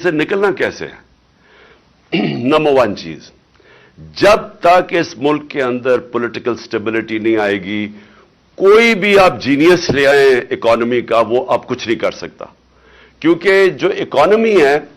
से निकलना कैसे है? नंबर वन चीज, जब तक इस मुल्क के अंदर पॉलिटिकल स्टेबिलिटी नहीं आएगी, कोई भी आप जीनियस ले आए इकोनॉमी का, वो अब कुछ नहीं कर सकता। क्योंकि जो इकोनॉमी है,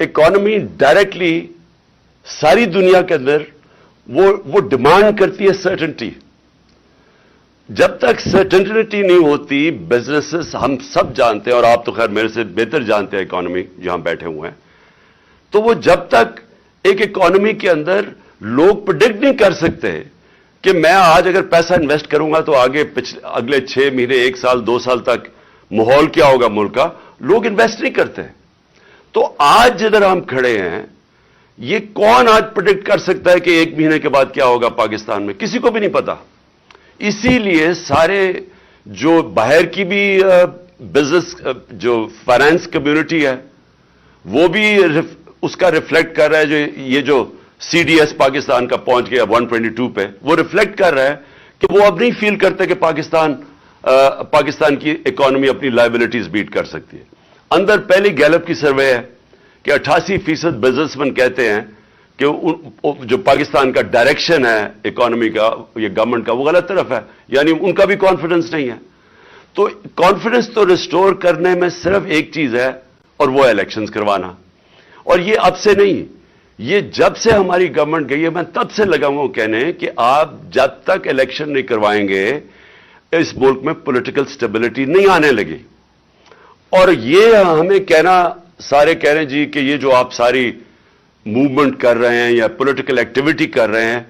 इकोनॉमी डायरेक्टली सारी दुनिया के अंदर वो डिमांड करती है सर्टेनिटी। जब तक सर्टेनिटी नहीं होती, बिजनेसेस, हम सब जानते हैं और आप तो खैर मेरे से बेहतर जानते हैं इकोनॉमी जहां बैठे हुए हैं, तो वो जब तक एक इकोनॉमी के अंदर लोग प्रेडिक्ट नहीं कर सकते कि मैं आज अगर पैसा इन्वेस्ट करूंगा तो आगे अगले 6 महीने, 1 साल, 2 साल तक माहौल क्या होगा मुल्क का, लोग इन्वेस्ट नहीं करते। तो आज जिधर हम खड़े हैं, ये कौन आज प्रेडिक्ट कर सकता है कि 1 महीने के बाद क्या होगा पाकिस्तान में? किसी को भी नहीं पता। इसीलिए सारे जो बाहर की भी बिजनेस, जो फाइनेंस कम्युनिटी है, वो भी उसका रिफ्लेक्ट कर रहा है। ये जो सीडीएस पाकिस्तान का पहुंच गया 122 पे, वो रिफ्लेक्ट कर रहा है कि वो अब नहीं फील करते कि पाकिस्तान की इकोनॉमी अपनी लायबिलिटीज बीट कर सकती है। अंदर पहली गैलप की सर्वे है कि 88% बिजनेसमैन कहते हैं कि जो पाकिस्तान का डायरेक्शन है इकोनॉमी का, ये गवर्नमेंट का, वो गलत तरफ है, यानी उनका भी कॉन्फिडेंस नहीं है। तो कॉन्फिडेंस तो रिस्टोर करने में सिर्फ एक चीज है, और वो इलेक्शंस करवाना। और ये अब से नहीं, ये जब से हमारी गवर्नमेंट गई है, मैं तब से लगा हूं कहने कि आप जब तक इलेक्शन नहीं करवाएंगे, इस मुल्क में पॉलिटिकल स्टेबिलिटी नहीं आने लगी। और ये हमें कहना, सारे कह रहे हैं जी कि ये जो आप सारी मूवमेंट कर रहे हैं या पॉलिटिकल एक्टिविटी कर रहे हैं,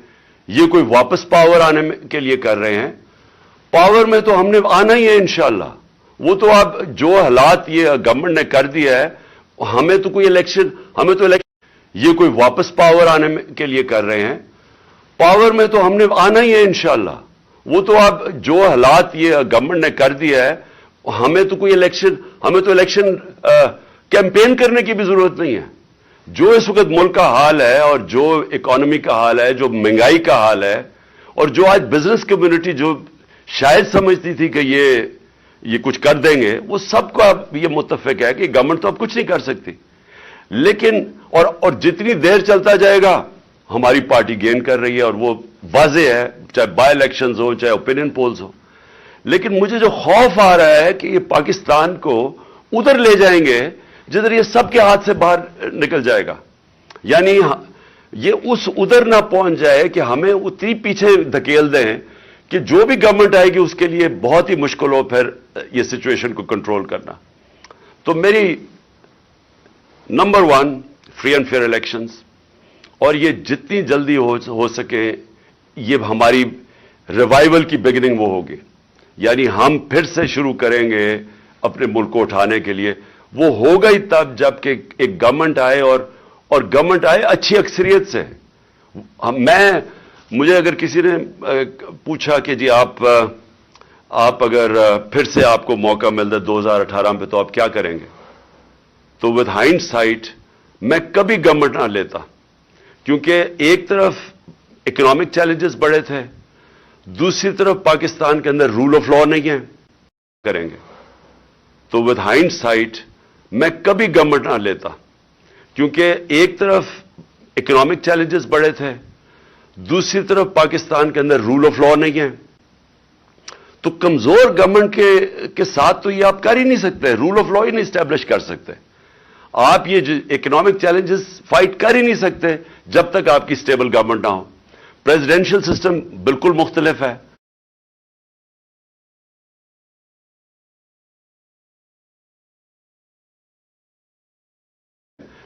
ये कोई वापस पावर आने के लिए कर रहे हैं। पावर में तो हमने आना ही है इंशाल्लाह। वो तो आप जो हालात ये गवर्नमेंट ने कर दिया है, हमें तो इलेक्शन, ये कोई वापस पावर आने के लिए कर रहे हैं। पावर में तो हमने आना ही है इंशाल्लाह। वो तो आप जो हालात ये गवर्नमेंट ने कर दिया है, हमें तो इलेक्शन कैंपेन करने की भी जरूरत नहीं है। जो इस वक्त मुल्क का हाल है, और जो इकोनॉमी का हाल है, जो महंगाई का हाल है, और जो आज बिजनेस कम्युनिटी जो शायद समझती थी कि ये कुछ कर देंगे, वो सबका ये मुत्तफिक है कि गवर्नमेंट तो अब कुछ नहीं कर सकती। लेकिन और जितनी देर चलता जाएगा, हमारी पार्टी गेन कर रही है, और वो वाज़ेह है, चाहे बाय इलेक्शंस हो, चाहे ओपिनियन पोल्स हो। लेकिन मुझे जो खौफ आ रहा है कि ये पाकिस्तान को उधर ले जाएंगे जिधर ये सबके हाथ से बाहर निकल जाएगा, यानी ये उस उधर ना पहुंच जाए कि हमें उतनी पीछे धकेल दें कि जो भी गवर्नमेंट आएगी उसके लिए बहुत ही मुश्किल हो फिर ये सिचुएशन को कंट्रोल करना। तो मेरी number 1, free and fair elections, और ये जितनी जल्दी हो सके, ये हमारी रिवाइवल की बिगिनिंग वो होगी, यानी हम फिर से शुरू करेंगे अपने मुल्क को उठाने के लिए। वो होगा ही तब जबकि एक गवर्नमेंट आए, और गवर्नमेंट आए अच्छी अक्सरियत से। मुझे अगर किसी ने पूछा कि जी आप अगर फिर से आपको मौका मिलता 2018 में, तो आप क्या करेंगे, तो विद हाइंडसाइट मैं कभी गवर्नमेंट ना लेता। क्योंकि एक तरफ इकोनॉमिक चैलेंजेस बड़े थे, दूसरी तरफ पाकिस्तान के अंदर रूल ऑफ लॉ नहीं है। करेंगे तो विद हाइंडसाइट मैं कभी गवर्नमेंट ना लेता, क्योंकि एक तरफ इकोनॉमिक चैलेंजेस बड़े थे, दूसरी तरफ पाकिस्तान के अंदर रूल ऑफ लॉ नहीं है। तो कमजोर गवर्नमेंट के साथ तो ये आप कर ही नहीं सकते, रूल ऑफ लॉ ही नहीं स्टैब्लिश कर सकते। आप ये इकोनॉमिक चैलेंजेस फाइट कर ही नहीं सकते जब तक आपकी स्टेबल गवर्नमेंट ना हो। प्रेसिडेंशियल सिस्टम बिल्कुल मुख्तलिफ है।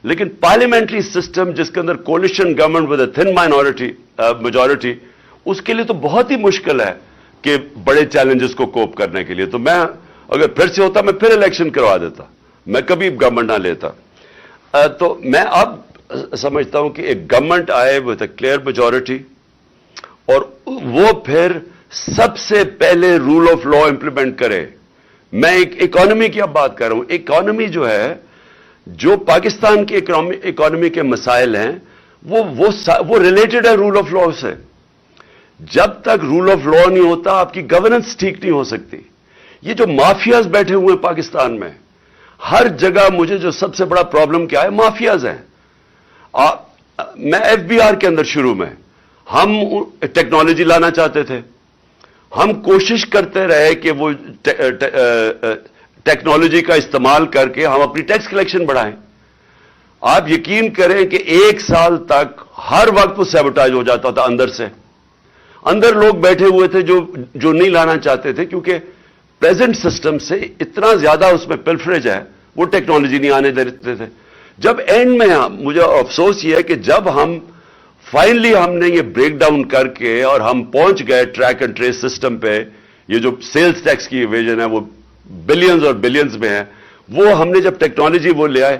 लेकिन पार्लियामेंट्री सिस्टम जिसके अंदर coalition government with a thin minority majority, उसके लिए तो बहुत ही मुश्किल है कि बड़े चैलेंजेस को कोप करने के लिए। तो मैं अगर फिर से होता, मैं फिर इलेक्शन करवा देता, मैं कभी गवर्नमेंट ना लेता। तो मैं अब समझता हूं कि एक गवर्नमेंट आए विद अ क्लियर मेजॉरिटी, और वो फिर सबसे पहले रूल ऑफ लॉ इंप्लीमेंट करे। मैं एक इकोनॉमी की अब बात कर रहा हूं। इकोनॉमी जो है, जो पाकिस्तान की इकोनॉमी के मसाइल हैं, वो रिलेटेड है रूल ऑफ लॉ से। जब तक रूल ऑफ लॉ नहीं होता, आपकी गवर्नेंस ठीक नहीं हो सकती। ये जो माफियाज बैठे हुए हैं पाकिस्तान में, ہر جگہ مجھے جو سب سے بڑا پرابلم کیا ہے، مافیاز ہیں. میں ایف بی آر کے اندر شروع میں ہم ٹیکنالوجی لانا چاہتے تھے، ہم کوشش کرتے رہے کہ وہ ٹیکنالوجی کا استعمال کر کے ہم اپنی ٹیکس کلیکشن بڑھائیں. آپ یقین کریں کہ 1 سال تک ہر وقت وہ سیبوٹاج ہو جاتا تھا اندر سے. اندر لوگ بیٹھے ہوئے تھے جو نہیں لانا چاہتے تھے، کیونکہ پریزنٹ سسٹم سے اتنا زیادہ اس میں پلفریج ہے، وہ ٹیکنالوجی نہیں آنے دیتے تھے. جب اینڈ میں مجھے افسوس یہ ہے کہ جب ہم فائنلی ہم نے یہ بریک ڈاؤن کر کے اور ہم پہنچ گئے ٹریک اینڈ ٹریس سسٹم پہ، یہ جو سیلز ٹیکس کی ایویژن ہے وہ بلینز اور بلینز میں ہے، وہ ہم نے جب ٹیکنالوجی وہ لے آئے.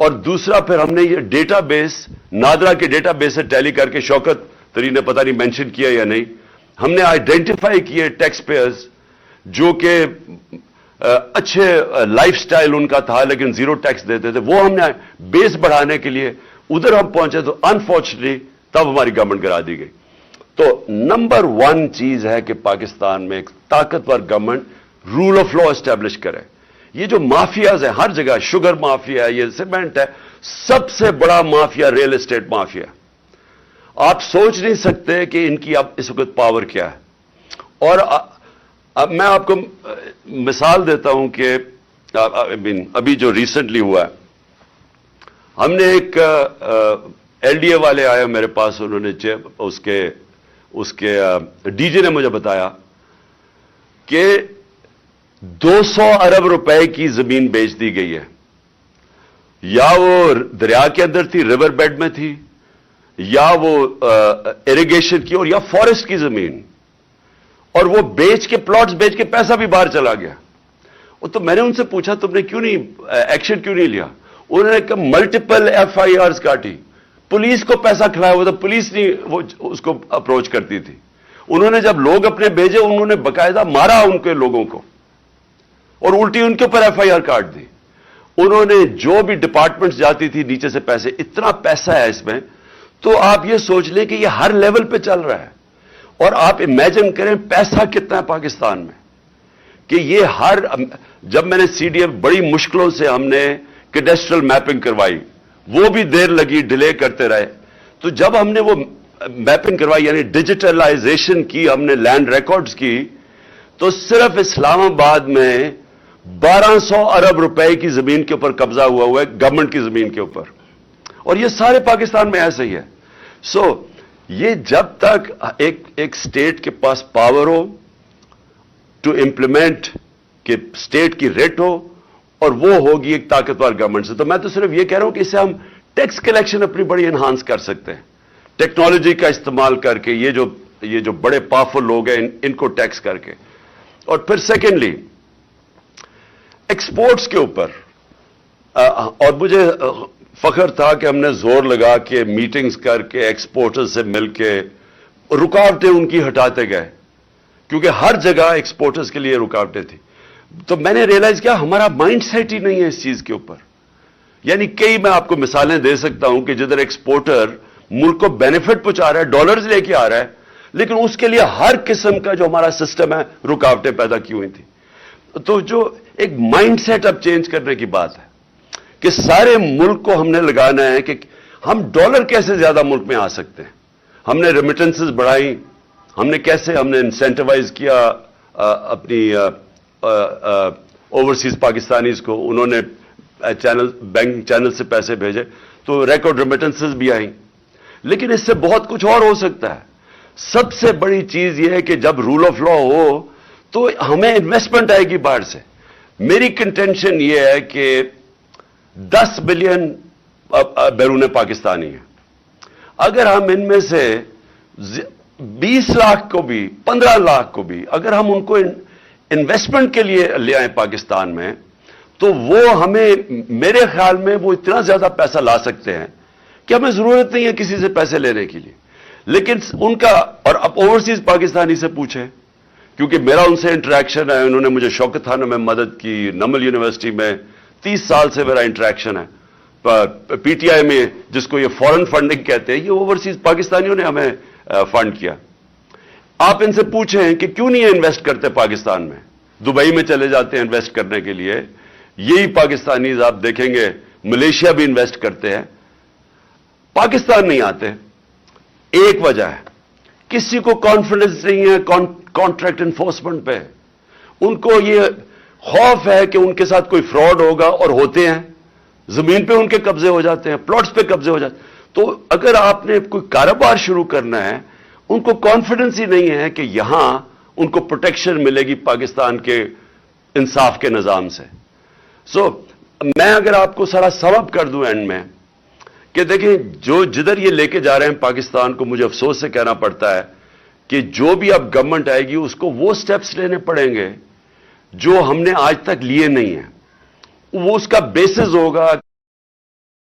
اور دوسرا پھر ہم نے یہ ڈیٹا بیس، نادرا کے ڈیٹا بیس سے ٹیلی کر کے، شوکت تری نے پتہ نہیں مینشن کیا یا نہیں، ہم نے آئیڈینٹیفائی کیے ٹیکس پیئرز جو کہ اچھے لائف سٹائل ان کا تھا لیکن زیرو ٹیکس دیتے تھے، وہ ہم نے بیس بڑھانے کے لیے ادھر ہم پہنچے. تو انفارچونیٹلی تب ہماری گورنمنٹ گرا دی گئی. تو نمبر 1 چیز ہے کہ پاکستان میں ایک طاقتور government rule of law establish کرے. یہ جو مافیاز ہیں ہر جگہ، شوگر مافیا ہے، یہ سیمنٹ ہے، سب سے بڑا مافیا ریل اسٹیٹ مافیا. آپ سوچ نہیں سکتے کہ ان کی اب اس وقت پاور کیا ہے. اور اب میں آپ کو مثال دیتا ہوں کہ ابھی جو ریسنٹلی ہوا ہے، ہم نے ایک ایل ڈی اے والے آئے میرے پاس، انہوں نے اس کے ڈی جی نے مجھے بتایا کہ 200 ارب روپے کی زمین بیچ دی گئی ہے. یا وہ دریا کے اندر تھی، ریور بیڈ میں تھی، یا وہ اریگیشن کی، اور یا فارسٹ کی زمین، اور وہ بیچ کے پلاٹس بیچ کے پیسہ بھی باہر چلا گیا. تو میں نے ان سے پوچھا تم نے کیوں نہیں ایکشن کیوں نہیں لیا؟ انہوں نے کہا ملٹیپل ایف آئی آرز کاٹی، پولیس کو پیسہ کھلایا ہوا تھا، پولیس نہیں وہ اس کو اپروچ کرتی تھی. انہوں نے جب لوگ اپنے بھیجے، انہوں نے باقاعدہ مارا ان کے لوگوں کو اور الٹی ان کے اوپر ایف آئی آر کاٹ دی. انہوں نے جو بھی ڈپارٹمنٹس جاتی تھی نیچے سے پیسے، اتنا پیسہ ہے اس میں. تو آپ یہ سوچ لیں کہ یہ ہر لیول پہ چل رہا ہے. اور آپ امیجن کریں پیسہ کتنا ہے پاکستان میں، کہ یہ جب میں نے سی ڈی ایف بڑی مشکلوں سے ہم نے کیڈسٹرل میپنگ کروائی، وہ بھی دیر لگی، ڈیلے کرتے رہے. تو جب ہم نے وہ میپنگ کروائی، یعنی ڈیجیٹلائزیشن کی، ہم نے لینڈ ریکارڈز کی، تو صرف اسلام آباد میں 1200 ارب روپے کی زمین کے اوپر قبضہ ہوا ہے، گورنمنٹ کی زمین کے اوپر. اور یہ سارے پاکستان میں ایسا ہی ہے. یہ جب تک ایک اسٹیٹ کے پاس پاور ہو ٹو امپلیمنٹ، کہ اسٹیٹ کی ریٹ ہو، اور وہ ہوگی ایک طاقتور گورنمنٹ سے. تو میں تو صرف یہ کہہ رہا ہوں کہ اس سے ہم ٹیکس کلیکشن اپنی بڑی انہانس کر سکتے ہیں، ٹیکنالوجی کا استعمال کر کے. یہ جو بڑے پاورفل لوگ ہیں ان کو ٹیکس کر کے. اور پھر سیکنڈلی ایکسپورٹس کے اوپر، اور مجھے فخر تھا کہ ہم نے زور لگا کے میٹنگز کر کے ایکسپورٹرز سے مل کے رکاوٹیں ان کی ہٹاتے گئے، کیونکہ ہر جگہ ایکسپورٹرز کے لیے رکاوٹیں تھیں. تو میں نے ریئلائز کیا ہمارا مائنڈ سیٹ ہی نہیں ہے اس چیز کے اوپر. یعنی میں آپ کو مثالیں دے سکتا ہوں کہ جدھر ایکسپورٹر ملک کو بینیفٹ پہنچا رہا ہے، ڈالرز لے کے آ رہا ہے، لیکن اس کے لیے ہر قسم کا جو ہمارا سسٹم ہے رکاوٹیں پیدا کی ہوئی تھیں. تو جو ایک مائنڈ سیٹ اب چینج کرنے کی بات ہے کہ سارے ملک کو ہم نے لگانا ہے کہ ہم ڈالر کیسے زیادہ ملک میں آ سکتے ہیں. ہم نے ریمیٹنسز بڑھائی، ہم نے انسینٹیوائز کیا اپنی اوورسیز پاکستانیز کو، انہوں نے بینکنگ چینل سے پیسے بھیجے، تو ریکارڈ ریمیٹنسز بھی آئیں. لیکن اس سے بہت کچھ اور ہو سکتا ہے. سب سے بڑی چیز یہ ہے کہ جب رول آف لا ہو تو ہمیں انویسٹمنٹ آئے گی باہر سے. میری کنٹینشن یہ ہے کہ 10 بلین بیرون پاکستانی ہیں. اگر ہم ان میں سے 20 لاکھ کو بھی 15 لاکھ کو بھی اگر ہم ان کو انویسٹمنٹ کے لیے لے آئیں پاکستان میں، تو وہ ہمیں، میرے خیال میں وہ اتنا زیادہ پیسہ لا سکتے ہیں کہ ہمیں ضرورت نہیں ہے کسی سے پیسے لینے کے لیے. لیکن ان کا، اور اب اوورسیز پاکستانی سے پوچھیں، کیونکہ میرا ان سے انٹریکشن ہے، انہوں نے مجھے شوکت خانہ میں مدد کی، نمل یونیورسٹی میں 30 سال سے میرا انٹریکشن ہے. پی ٹی آئی میں جس کو یہ فورن فنڈنگ کہتے ہیں، یہ اوورسیز پاکستانیوں نے ہمیں فنڈ کیا. آپ ان سے پوچھیں کہ کیوں نہیں انویسٹ کرتے پاکستان میں، دبئی میں چلے جاتے ہیں انویسٹ کرنے کے لیے، यही पाकिस्तानीज आप देखेंगे मलेशिया भी इन्वेस्ट करते हैं, पाकिस्तान नहीं आते। एक वजह है, किसी को कॉन्फिडेंस नहीं है कॉन्ट्रैक्ट एनफोर्समेंट पे। उनको ये खौफ है कि उनके साथ कोई फ्रॉड होगा, और होते हैं। जमीन पे उनके कब्जे हो जाते हैं, प्लॉट्स पे कब्जे हो जाते हैं। तो अगर आपने कोई कारोबार शुरू करना है, उनको कॉन्फिडेंस ही नहीं है कि यहां उनको प्रोटेक्शन मिलेगी पाकिस्तान के इंसाफ के निजाम से। मैं अगर आपको सारा समअप कर दूं एंड में, कि देखें जो जिधर ये लेके जा रहे हैं पाकिस्तान को, मुझे अफसोस से कहना पड़ता है कि जो भी अब गवर्नमेंट आएगी उसको वो स्टेप्स लेने पड़ेंगे जो हमने आज तक लिए नहीं है। वो उसका बेसिस होगा